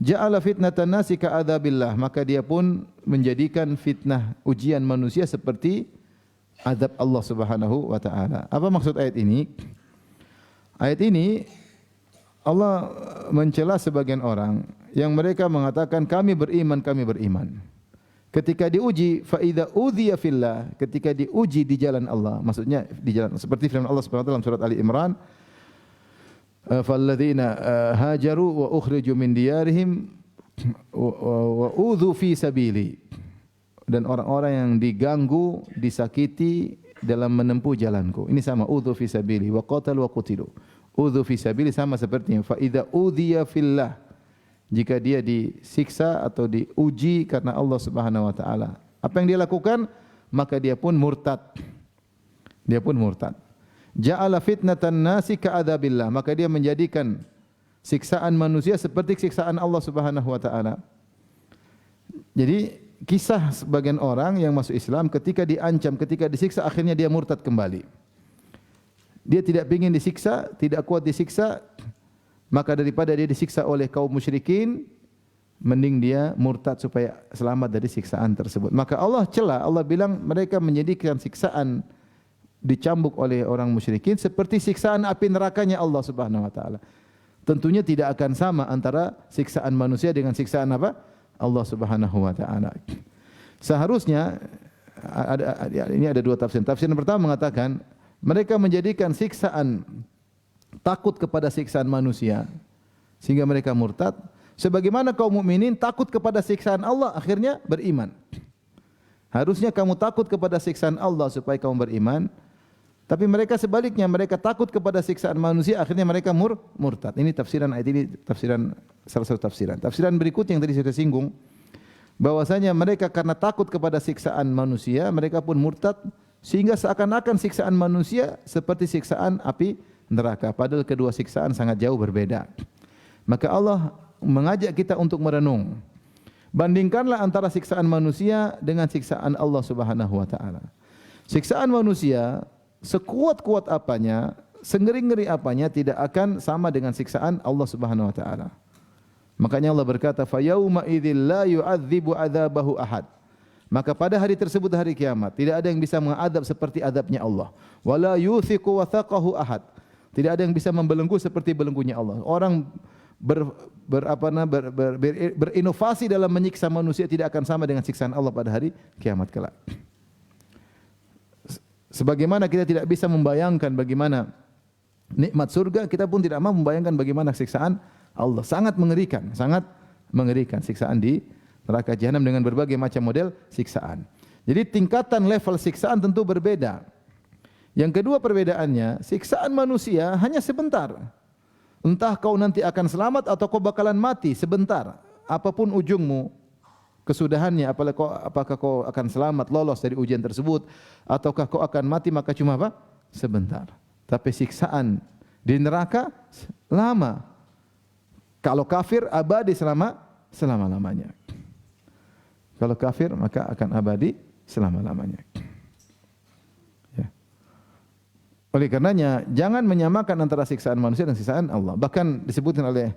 [SPEAKER 1] ja'ala fitnatan nasi ka'adzabillah, maka dia pun menjadikan fitnah ujian manusia seperti azab Allah Subhanahu wa taala. Apa maksud ayat ini? Ayat ini Allah mencela sebagian orang yang mereka mengatakan kami beriman. Ketika diuji fa idza udhiya fillah, ketika diuji di jalan Allah, maksudnya di jalan seperti firman Allah Subhanahu wa taala dalam surat Ali Imran, falladzina hajaru wa ukhriju min diyarihim wa udhu fi sabili. Dan orang-orang yang diganggu, disakiti dalam menempuh jalanku. Ini sama, udhu fi sabili wa qatal wa qutilu. Udhu fi sabili sama sepertinya. Fa idza udhiya fillah, jika dia disiksa atau diuji karena Allah Subhanahu wa taala, apa yang dia lakukan? Maka dia pun murtad. Ja'ala fitnatan nasi ka'adzabillah, maka dia menjadikan siksaan manusia seperti siksaan Allah Subhanahu wa taala. Jadi kisah sebagian orang yang masuk Islam ketika diancam, ketika disiksa, akhirnya dia murtad kembali. Dia tidak ingin disiksa, tidak kuat disiksa, maka daripada dia disiksa oleh kaum musyrikin, mending dia murtad supaya selamat dari siksaan tersebut. Maka Allah cela, Allah bilang mereka menjadikan siksaan dicambuk oleh orang musyrikin seperti siksaan api nerakanya Allah Subhanahu wa taala. Tentunya tidak akan sama antara siksaan manusia dengan siksaan apa? Allah Subhanahu wa taala. Seharusnya ini ada 2 tafsir. Tafsir yang pertama mengatakan mereka menjadikan siksaan takut kepada siksaan manusia sehingga mereka murtad, sebagaimana kaum mukminin takut kepada siksaan Allah akhirnya beriman. Harusnya kamu takut kepada siksaan Allah supaya kamu beriman, tapi mereka sebaliknya, mereka takut kepada siksaan manusia akhirnya mereka murtad. Ini tafsiran ayat ini, salah satu tafsiran. Tafsiran berikut yang tadi saya singgung, bahwasanya mereka karena takut kepada siksaan manusia, mereka pun murtad sehingga seakan-akan siksaan manusia seperti siksaan api neraka, padahal kedua siksaan sangat jauh berbeda. Maka Allah mengajak kita untuk merenung. Bandingkanlah antara siksaan manusia dengan siksaan Allah Subhanahu wa taala. Siksaan manusia sekuat-kuat apanya, sengeri-ngeri apanya tidak akan sama dengan siksaan Allah Subhanahu wa taala. Makanya Allah berkata, "Fa yauma idzil la yu'adzibu 'adzabahu ahad." Maka pada hari tersebut, hari kiamat, tidak ada yang bisa mengadab seperti adabnya Allah. Wala yuthiqu wathaqahu ahad. Tidak ada yang bisa membelenggu seperti belenggunya Allah. Orang berinovasi dalam menyiksa manusia tidak akan sama dengan siksaan Allah pada hari kiamat kelak. Sebagaimana kita tidak bisa membayangkan bagaimana nikmat surga, kita pun tidak mampu membayangkan bagaimana siksaan Allah. Sangat mengerikan siksaan di neraka jahanam dengan berbagai macam model siksaan. Jadi tingkatan level siksaan tentu berbeda. Yang kedua perbedaannya, siksaan manusia hanya sebentar. Entah kau nanti akan selamat atau kau bakalan mati sebentar. Apapun ujungmu, kesudahannya, apakah kau akan selamat, lolos dari ujian tersebut, ataukah kau akan mati, maka cuma apa? Sebentar. Tapi siksaan di neraka lama. Kalau kafir abadi selama-lamanya. Kalau kafir maka akan abadi selama-lamanya. Ya. Oleh karenanya jangan menyamakan antara siksaan manusia dan siksaan Allah. Bahkan disebutkan oleh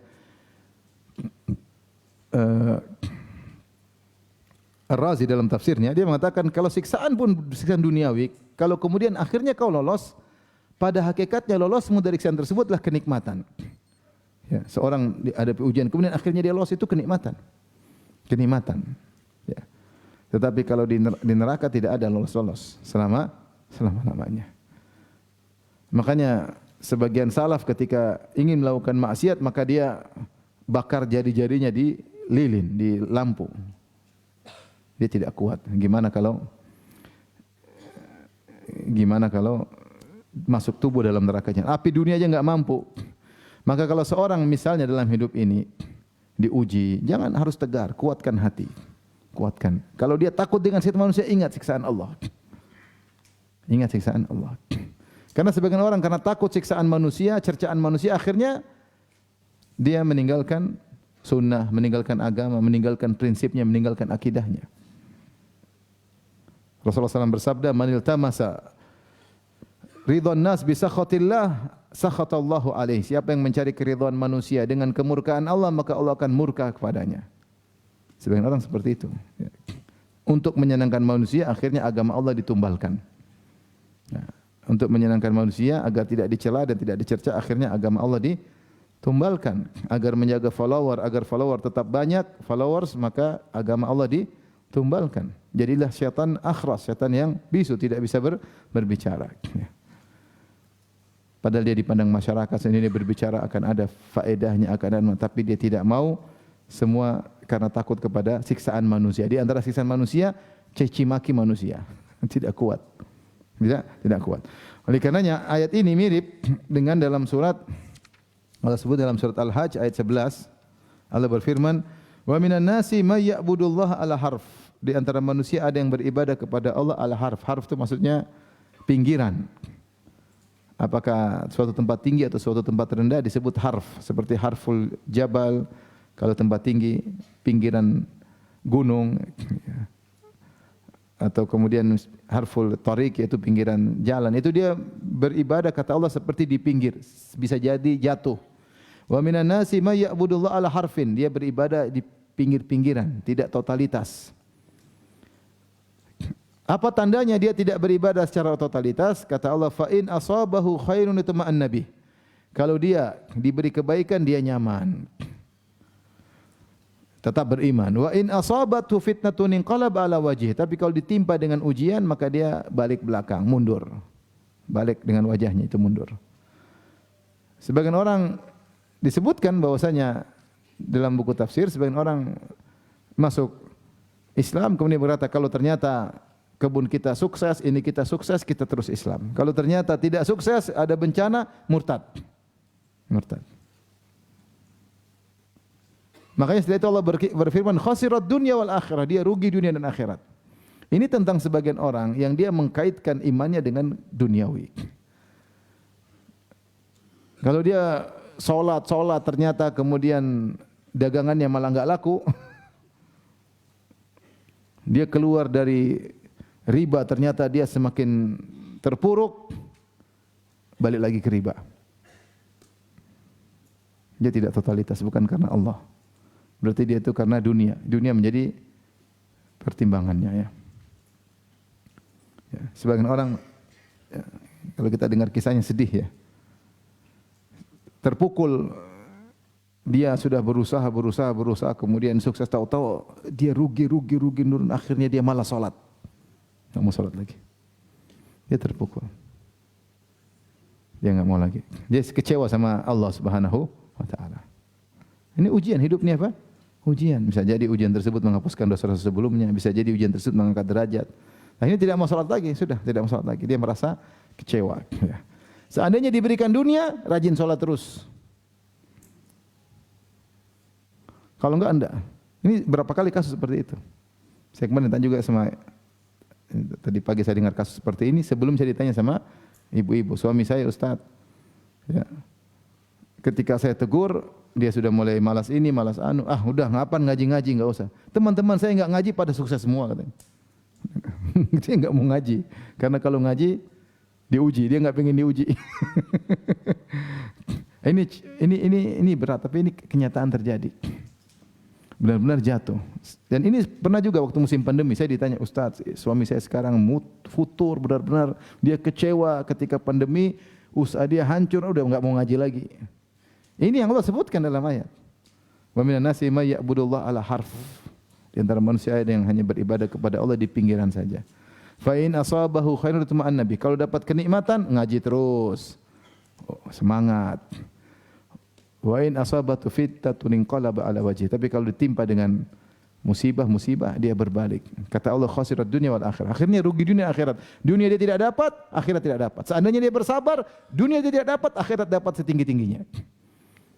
[SPEAKER 1] Ar-Razi dalam tafsirnya, dia mengatakan kalau siksaan pun siksaan duniawi, kalau kemudian akhirnya kau lolos, pada hakikatnya lolosmu dari siksaan tersebutlah kenikmatan. Ya, seorang dihadapi ujian kemudian akhirnya dia lolos itu kenikmatan. Kenikmatan. Ya. Tetapi kalau di neraka tidak ada lolos-lolos selama-lamanya. Makanya sebagian salaf ketika ingin melakukan maksiat maka dia bakar jari-jarinya di lilin, di lampu. Dia tidak kuat. Gimana kalau masuk tubuh dalam nerakanya? Api dunia aja enggak mampu. Maka kalau seorang misalnya dalam hidup ini diuji, jangan harus tegar, kuatkan hati. Kuatkan. Kalau dia takut dengan siksaan manusia, ingat siksaan Allah. Ingat siksaan Allah. Karena sebagian orang karena takut siksaan manusia, cercaan manusia, akhirnya dia meninggalkan sunnah, meninggalkan agama, meninggalkan prinsipnya, meninggalkan akidahnya. Rasulullah SAW bersabda, "Manil tamasa ridwan nas bi sakhatillah, sakhatallahu alaihi." Siapa yang mencari keridhaan manusia dengan kemurkaan Allah, maka Allah akan murka kepadanya. Sebagian orang seperti itu. Untuk menyenangkan manusia, akhirnya agama Allah ditumbalkan. Nah, untuk menyenangkan manusia agar tidak dicela dan tidak dicerca, akhirnya agama Allah ditumbalkan. Agar menjaga follower, agar follower tetap banyak followers, maka agama Allah ditumbalkan. Jadilah syaitan akhras, syaitan yang bisu, tidak bisa berbicara. Padahal dia dipandang masyarakat sendiri berbicara akan ada faedahnya, akan ada, tapi dia tidak mau, semua karena takut kepada siksaan manusia. Di antara siksaan manusia, caci maki manusia. Tidak kuat. Tidak kuat. Oleh karenanya ayat ini mirip dengan dalam surat, Allah sebut dalam surat Al-Hajj ayat 11. Allah berfirman, "Wa minan nasi may ya'budullaha ala harf." Di antara manusia ada yang beribadah kepada Allah ala harf. Harf itu maksudnya pinggiran. Apakah suatu tempat tinggi atau suatu tempat rendah disebut harf, seperti harful jabal. Kalau tempat tinggi, pinggiran gunung, atau kemudian harful tariq, yaitu pinggiran jalan. Itu dia beribadah kata Allah seperti di pinggir, bisa jadi jatuh. Wa minan nasi may ya'budullaha ala harfin. Dia beribadah di pinggir-pinggiran, tidak totalitas. Apa tandanya dia tidak beribadah secara totalitas? Kata Allah, fa in asabahu khairun itma'anna bih. Kalau dia diberi kebaikan, dia nyaman. Tetap beriman. Wa in asabatu fitnatun inqalaba ala wajhi. Tapi kalau ditimpa dengan ujian, maka dia balik belakang, mundur. Balik dengan wajahnya itu mundur. Sebagian orang disebutkan bahwasanya dalam buku tafsir, sebagian orang masuk Islam kemudian berkata, kalau ternyata kebun kita sukses, ini kita sukses, kita terus Islam. Kalau ternyata tidak sukses, ada bencana, murtad. Murtad. Makanya setelah itu Allah berfirman, khasirat dunya wal akhirah. Dia rugi dunia dan akhirat. Ini tentang sebagian orang yang dia mengkaitkan imannya dengan duniawi. Kalau dia sholat ternyata kemudian dagangannya malah enggak laku. Dia keluar dari riba, ternyata dia semakin terpuruk, balik lagi ke riba. Dia tidak totalitas, bukan karena Allah. Berarti dia itu karena dunia. Dunia menjadi pertimbangannya, ya. Sebagian orang, ya, kalau kita dengar kisahnya sedih, ya. Terpukul, dia sudah berusaha, kemudian sukses, tahu-tahu dia rugi, nurun, akhirnya dia malah sholat. Tidak mau sholat lagi. Dia terpukul. Dia enggak mau lagi. Dia kecewa sama Allah Subhanahu wa Ta'ala. Ini ujian hidup ini apa? Ujian. Bisa jadi ujian tersebut menghapuskan dosa-dosa sebelumnya. Bisa jadi ujian tersebut mengangkat derajat. Nah, ini tidak mau sholat lagi. Sudah, tidak mau sholat lagi. Dia merasa kecewa. Seandainya diberikan dunia, rajin sholat terus. Kalau enggak. Ini berapa kali kasus seperti itu. Saya kemarin ditanya juga sama, tadi pagi saya dengar kasus seperti ini. Sebelum saya ditanya sama ibu-ibu, suami saya Ustaz. Ya. Ketika saya tegur, dia sudah mulai malas ini, malas anu. Ah, udah ngapain ngaji-ngaji, enggak usah. Teman-teman saya enggak ngaji pada sukses semua katanya. Dia enggak mau ngaji karena kalau ngaji diuji, dia enggak pengen diuji. ini berat, tapi ini kenyataan terjadi. Benar-benar jatuh. Dan ini pernah juga waktu musim pandemi, saya ditanya, Ustaz, suami saya sekarang futur, benar-benar dia kecewa ketika pandemi, usaha dia hancur, udah enggak mau ngaji lagi. Ini yang Allah sebutkan dalam ayat. Wa minan nasi may ya'budullah ala harf. Di antara manusia ada yang hanya beribadah kepada Allah di pinggiran saja. Fa in asabahu khairun tuma'an nabi. Kalau dapat kenikmatan, ngaji terus. Oh, semangat. Wa in asabatu fitnatun inqalaba ala wajhi. Tapi kalau ditimpa dengan musibah, dia berbalik. Kata Allah, khasirat dunia wal akhirat. Akhirnya rugi dunia akhirat. Dunia dia tidak dapat, akhirat tidak dapat. Seandainya dia bersabar, dunia dia tidak dapat, akhirat dapat setinggi-tingginya.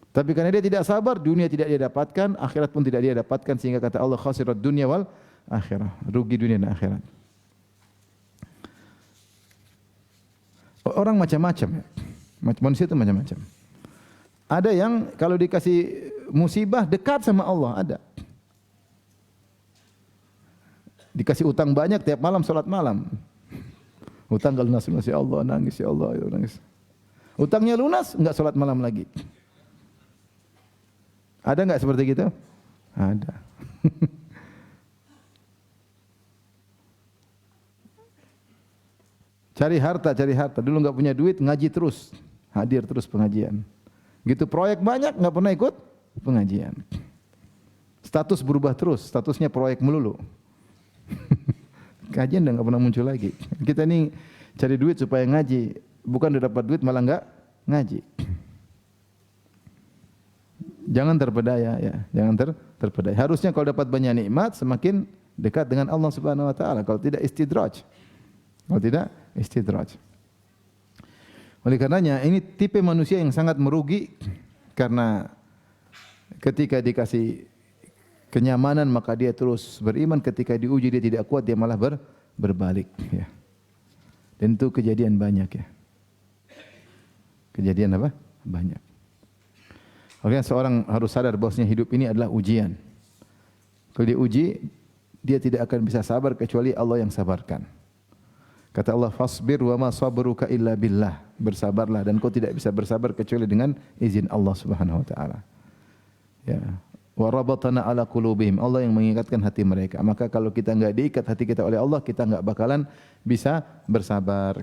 [SPEAKER 1] Tapi karena dia tidak sabar, dunia tidak dia dapatkan, akhirat pun tidak dia dapatkan, sehingga kata Allah, khasirat dunia wal akhirah. Rugi dunia dan akhirat. Orang macam-macam ya. Manusia itu macam-macam. Ada yang kalau dikasih musibah dekat sama Allah, ada. Dikasih utang banyak tiap malam salat malam. Utang kalau lunas ya Allah, nangis ya Allah, ya nangis. Utangnya lunas enggak salat malam lagi. Ada enggak seperti gitu? Ada. Cari harta. Dulu enggak punya duit, ngaji terus. Hadir terus pengajian. Gitu proyek banyak, enggak pernah ikut pengajian. Status berubah terus, statusnya proyek melulu. Kajian dah enggak pernah muncul lagi. Kita ini cari duit supaya ngaji, bukan udah dapat duit malah enggak ngaji. Jangan terpedaya ya, jangan terpedaya. Harusnya kalau dapat banyak nikmat semakin dekat dengan Allah Subhanahu wa taala. Kalau tidak istidraj. Oleh karenanya ini tipe manusia yang sangat merugi karena ketika dikasih kenyamanan maka dia terus beriman, ketika diuji dia tidak kuat, dia malah berbalik ya. Dan itu kejadian banyak ya. Kejadian apa? Banyak. Makanya seorang harus sadar bahwasanya hidup ini adalah ujian. Kalau diuji, dia tidak akan bisa sabar kecuali Allah yang sabarkan. Kata Allah, fasbir wa ma sabruka illa billah. Bersabarlah dan kau tidak bisa bersabar kecuali dengan izin Allah Subhanahu wa taala. Ya. Wa rabatana ala qulubihim. Allah yang mengikatkan hati mereka. Maka kalau kita enggak diikat hati kita oleh Allah, kita enggak bakalan bisa bersabar.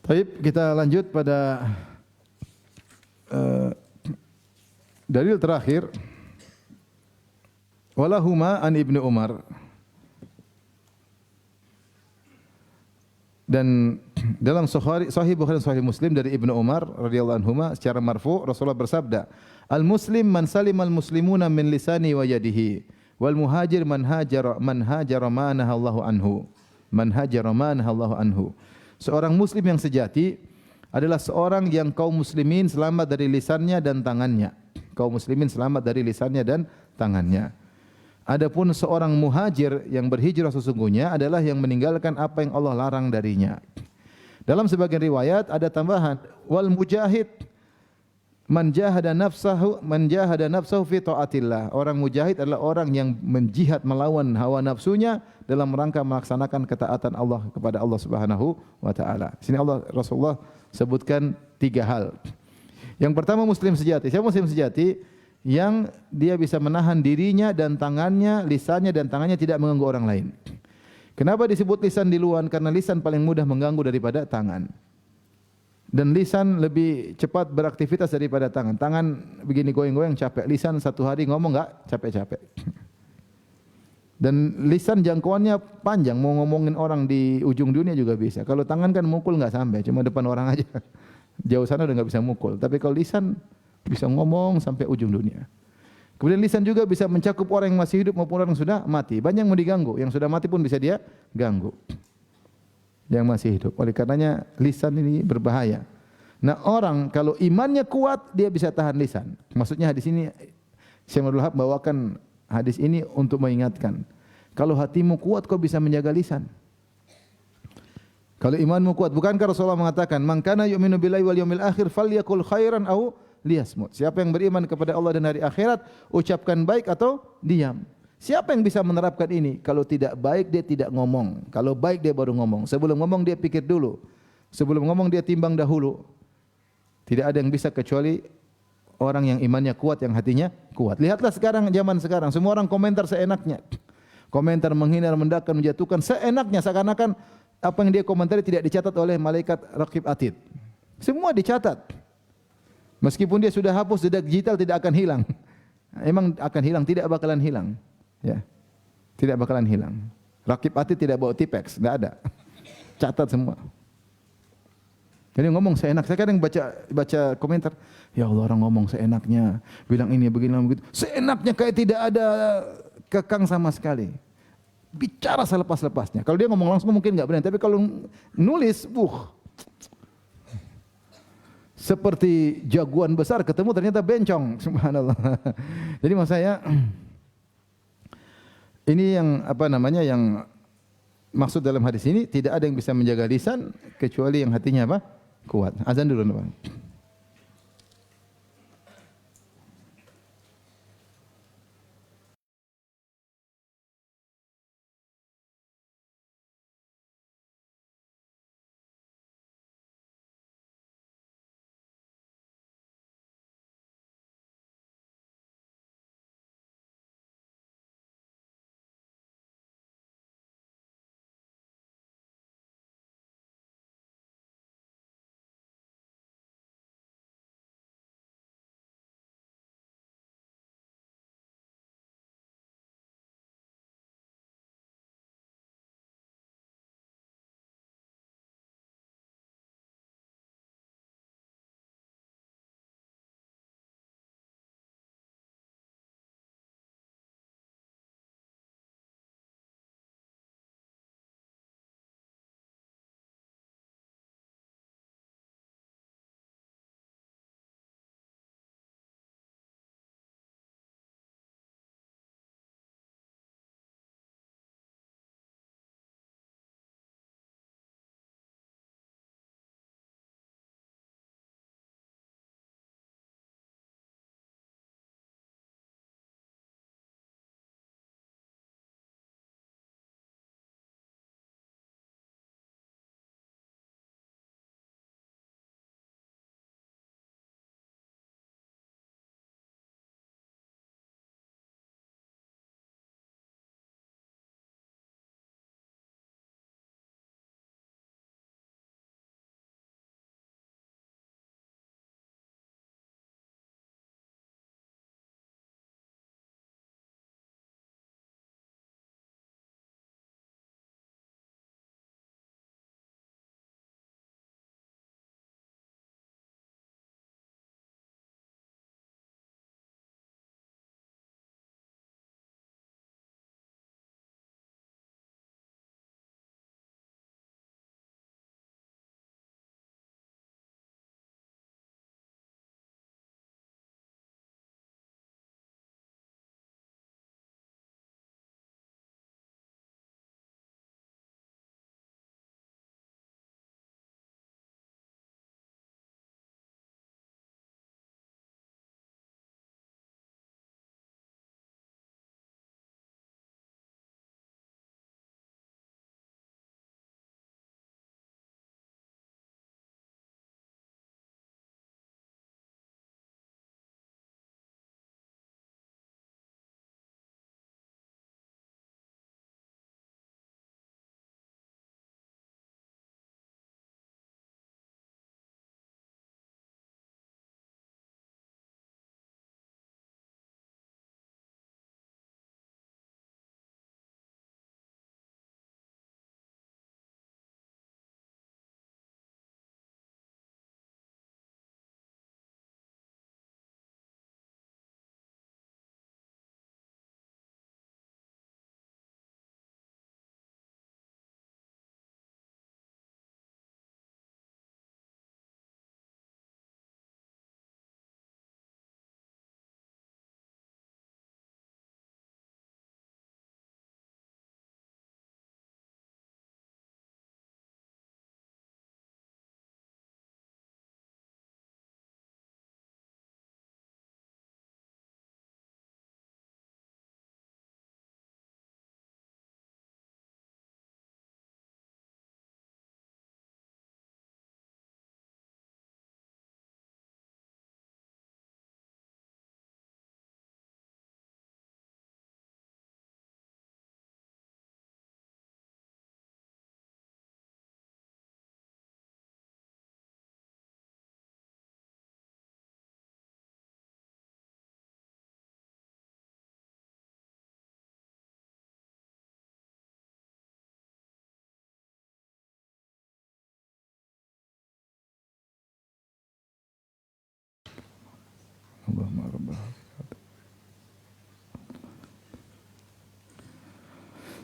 [SPEAKER 1] Baik, kita lanjut pada dalil terakhir. Walahuma an Ibnu Umar. Dan dalam Sahih Bukhari dan Sahih Muslim dari Ibnu Umar radhiyallahu anhuma secara marfu Rasulullah bersabda, "Al-muslim man salimal muslimuna min lisani wa yadihi, wal muhajir man hajara ma nahallahu anhu." Man hajara ma nahallahu anhu. Seorang muslim yang sejati adalah seorang yang kaum muslimin selamat dari lisannya dan tangannya. Kaum muslimin selamat dari lisannya dan tangannya. Adapun seorang muhajir yang berhijrah sesungguhnya adalah yang meninggalkan apa yang Allah larang darinya. Dalam sebagian riwayat ada tambahan, wal mujahid man jahada nafsahu fi taatillah. Orang mujahid adalah orang yang menjihad melawan hawa nafsunya dalam rangka melaksanakan ketaatan Allah kepada Allah Subhanahu wa taala. Sini Rasulullah sebutkan 3 hal. Yang pertama muslim sejati. Siapa muslim sejati? Yang dia bisa menahan dirinya dan tangannya, lisannya dan tangannya tidak mengganggu orang lain. Kenapa disebut lisan diluan? Karena lisan paling mudah mengganggu daripada tangan. Dan lisan lebih cepat beraktivitas daripada tangan. Tangan begini goyang-goyang capek. Lisan 1 hari ngomong enggak capek-capek. Dan lisan jangkauannya panjang. Mau ngomongin orang di ujung dunia juga bisa. Kalau tangan kan mukul enggak sampai. Cuma depan orang aja. Jauh sana udah enggak bisa mukul. Tapi kalau lisan bisa ngomong sampai ujung dunia. Kemudian lisan juga bisa mencakup orang yang masih hidup maupun orang yang sudah mati. Banyak yang mau diganggu. Yang sudah mati pun bisa dia ganggu. Yang masih hidup. Oleh karenanya lisan ini berbahaya. Nah orang kalau imannya kuat dia bisa tahan lisan. Maksudnya hadis ini Syekh Abdul Wahab bawakan hadis ini untuk mengingatkan. Kalau hatimu kuat kau bisa menjaga lisan. Kalau imanmu kuat, bukankah Rasulullah mengatakan, "Man kana yu'minu billahi wal yawmil akhir falyakul khairan aw liyasmut. Siapa yang beriman kepada Allah dan hari akhirat, ucapkan baik atau diam. Siapa yang bisa menerapkan ini? Kalau tidak baik dia tidak ngomong. Kalau baik dia baru ngomong. Sebelum ngomong dia pikir dulu. Sebelum ngomong dia timbang dahulu. Tidak ada yang bisa kecuali orang yang imannya kuat, yang hatinya kuat. Lihatlah sekarang, zaman sekarang, semua orang komentar seenaknya. Komentar menghina, merendahkan, menjatuhkan seenaknya, seakan-akan apa yang dia komentari tidak dicatat oleh malaikat Raqib Atid. Semua dicatat. Meskipun dia sudah hapus jejak digital tidak akan hilang. Emang akan hilang, tidak bakalan hilang. Ya. Tidak bakalan hilang. Raqib Atid tidak bawa Tipex, enggak ada. Catat semua. Jadi ngomong seenak. Saya kadang baca komentar, ya Allah, orang ngomong seenaknya, bilang ini begini begitu. Seenaknya kayak tidak ada kekang sama sekali. Bicara selepas-lepasnya. Kalau dia ngomong langsung mungkin enggak berani, tapi kalau nulis, seperti jagoan besar ketemu ternyata bencong. Subhanallah. Jadi maksud saya ini yang yang maksud dalam hadis ini, tidak ada yang bisa menjaga lisan kecuali yang hatinya kuat. Azan dulu, Pak.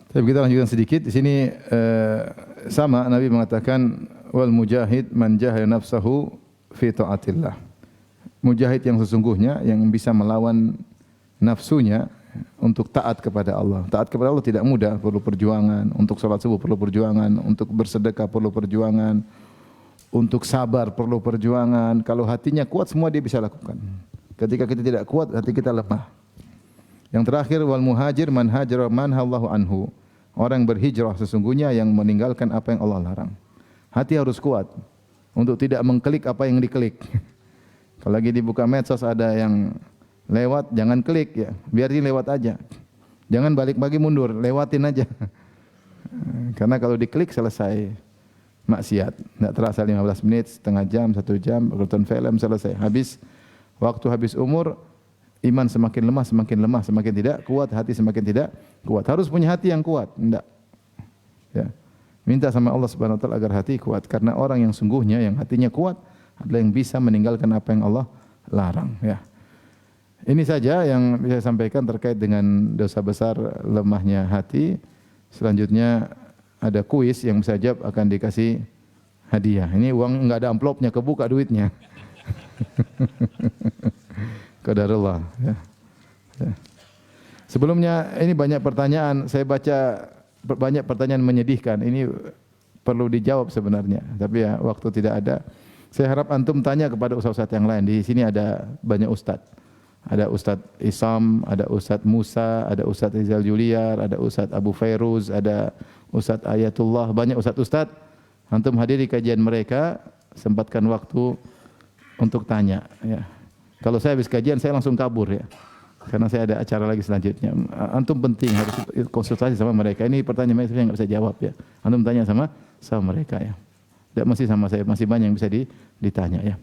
[SPEAKER 1] Tapi kita lanjutkan sedikit. Di sini sama Nabi mengatakan wal mujahid man jahada nafsahu fi taatillah. Mujahid yang sesungguhnya yang bisa melawan nafsunya untuk taat kepada Allah. Taat kepada Allah tidak mudah, perlu perjuangan. Untuk salat subuh perlu perjuangan, untuk bersedekah perlu perjuangan, untuk sabar perlu perjuangan. Kalau hatinya kuat semua dia bisa lakukan. Ketika kita tidak kuat, hati kita lemah. Yang terakhir wal muhajir man hajara man Allahu anhu. Orang berhijrah sesungguhnya yang meninggalkan apa yang Allah larang. Hati harus kuat untuk tidak mengklik apa yang diklik. Kalau lagi dibuka medsos ada yang lewat, jangan klik ya, biarin lewat aja. Jangan balik-balik mundur, lewatin aja. Karena kalau diklik selesai maksiat. Tidak terasa 15 menit, setengah jam, 1 jam, nonton film selesai. Habis waktu, habis umur, iman semakin lemah, semakin tidak kuat, hati semakin tidak kuat. Harus punya hati yang kuat, enggak. Ya. Minta sama Allah Subhanahu wa taala agar hati kuat, karena orang yang sungguhnya yang hatinya kuat adalah yang bisa meninggalkan apa yang Allah larang, ya. Ini saja yang bisa saya sampaikan terkait dengan dosa besar lemahnya hati. Selanjutnya ada kuis yang bisa jawab akan dikasih hadiah. Ini uang enggak ada amplopnya, kebuka duitnya. Qadarullah, ya. Ya. Sebelumnya ini banyak pertanyaan, saya baca banyak pertanyaan menyedihkan. Ini perlu dijawab sebenarnya, tapi ya waktu tidak ada. Saya harap antum tanya kepada ustaz-ustaz yang lain. Di sini ada banyak ustaz. Ada Ustaz Isam, ada Ustaz Musa, ada Ustaz Rizal Juliar, ada Ustaz Abu Fairuz, ada Ustaz Ayatullah, banyak ustaz-ustaz. Antum hadiri kajian mereka, sempatkan waktu untuk tanya, ya. Kalau saya habis kajian saya langsung kabur, ya. Karena saya ada acara lagi selanjutnya. Antum penting harus konsultasi sama mereka. Ini pertanyaan saya enggak bisa jawab, ya. Antum tanya sama mereka, ya. Tidak mesti sama saya, masih banyak yang bisa ditanya, ya.